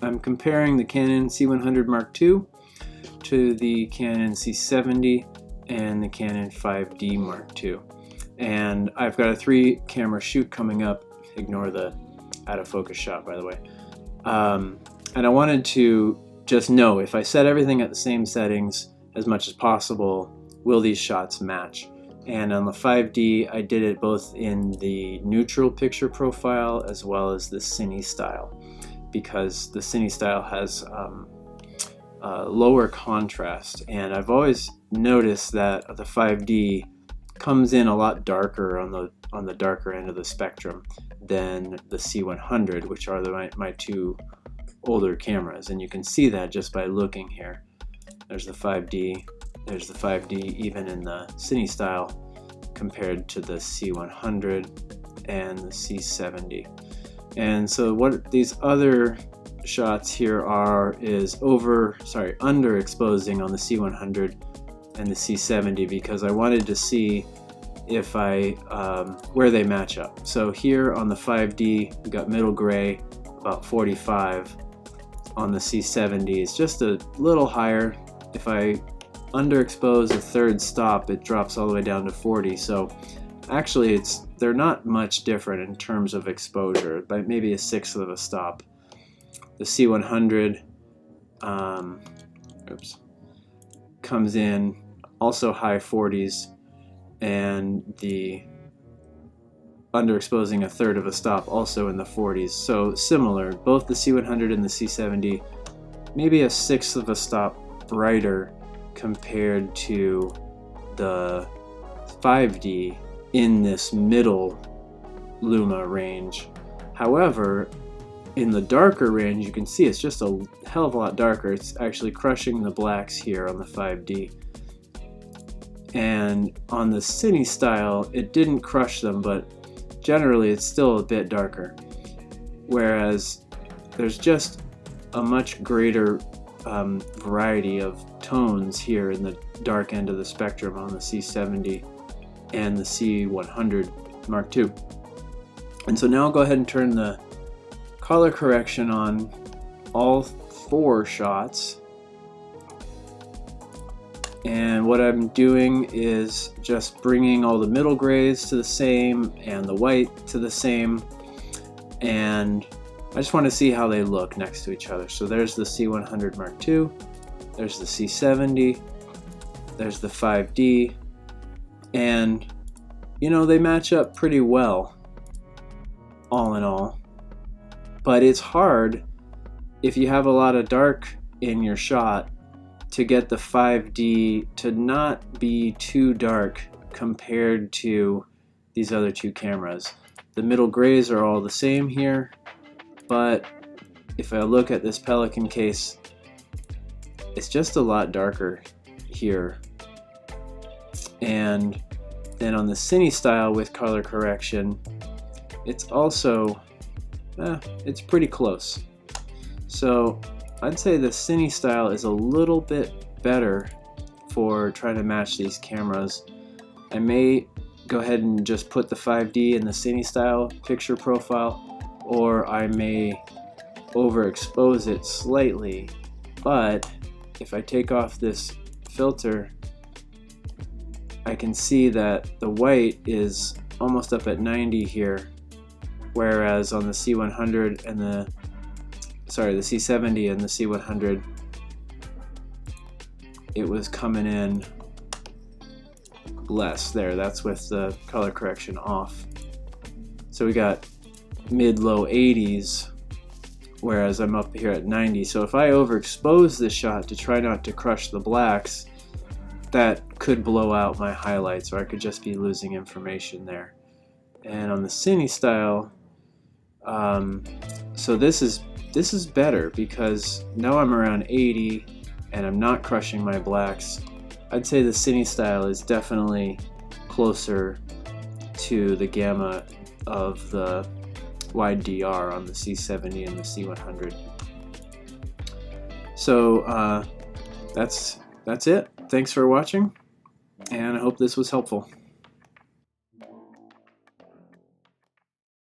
I'm comparing the Canon C100 Mark II to the Canon C70 and the Canon 5D Mark II. And I've got a 3-camera shoot coming up. Ignore the out of focus shot, by the way. And I wanted to just know if I set everything at the same settings as much as possible, will these shots match? And on the 5D, I did it both in the neutral picture profile as well as the cine style, because the cine style has lower contrast, and I've always noticed that the 5D comes in a lot darker on the darker end of the spectrum than the C100, which are my two older cameras, and you can see that just by looking here. There's the 5D, there's the 5D even in the cine style compared to the C100 and the C70. And so what these other shots here are is underexposing on the C100 and the C70, because I wanted to see if where they match up. So here on the 5D, we got middle gray about 45. On the C70 it's just a little higher. If I underexpose a third stop, it drops all the way down to 40. So actually they're not much different in terms of exposure, by maybe a sixth of a stop. The C100 comes in also high 40s, and the underexposing a third of a stop also in the 40s. So similar, both the C100 and the C70, maybe a sixth of a stop brighter compared to the 5D in this middle luma range. However, in the darker range, you can see it's just a hell of a lot darker. It's actually crushing the blacks here on the 5D. And on the cine style, it didn't crush them, but generally it's still a bit darker. Whereas there's just a much greater variety of tones here in the dark end of the spectrum on the C70 and the C100 Mark II. And so now I'll go ahead and turn the color correction on all 4 shots. And what I'm doing is just bringing all the middle grays to the same and the white to the same, and I just want to see how they look next to each other. So there's the C100 Mark II, there's the C70, there's the 5D, and you know, they match up pretty well all in all. But it's hard if you have a lot of dark in your shot to get the 5D to not be too dark compared to these other 2 cameras. The middle grays are all the same here, but if I look at this Pelican case, it's just a lot darker here. And then on the cine style with color correction, it's also it's pretty close. So I'd say the cine style is a little bit better for trying to match these cameras. I may go ahead and just put the 5D in the cine style picture profile, or I may overexpose it slightly. But if I take off this filter, I can see that the white is almost up at 90 here, whereas on the C100 and the C70 and the C100, it was coming in less there. That's with the color correction off. So we got mid-low 80s, whereas I'm up here at 90. So if I overexpose this shot to try not to crush the blacks, that could blow out my highlights, or I could just be losing information there. And on the cine style, so this is better because now I'm around 80 and I'm not crushing my blacks. I'd say the cine style is definitely closer to the gamma of the wide DR on the C70 and the C100. So that's it. Thanks for watching, and I hope this was helpful.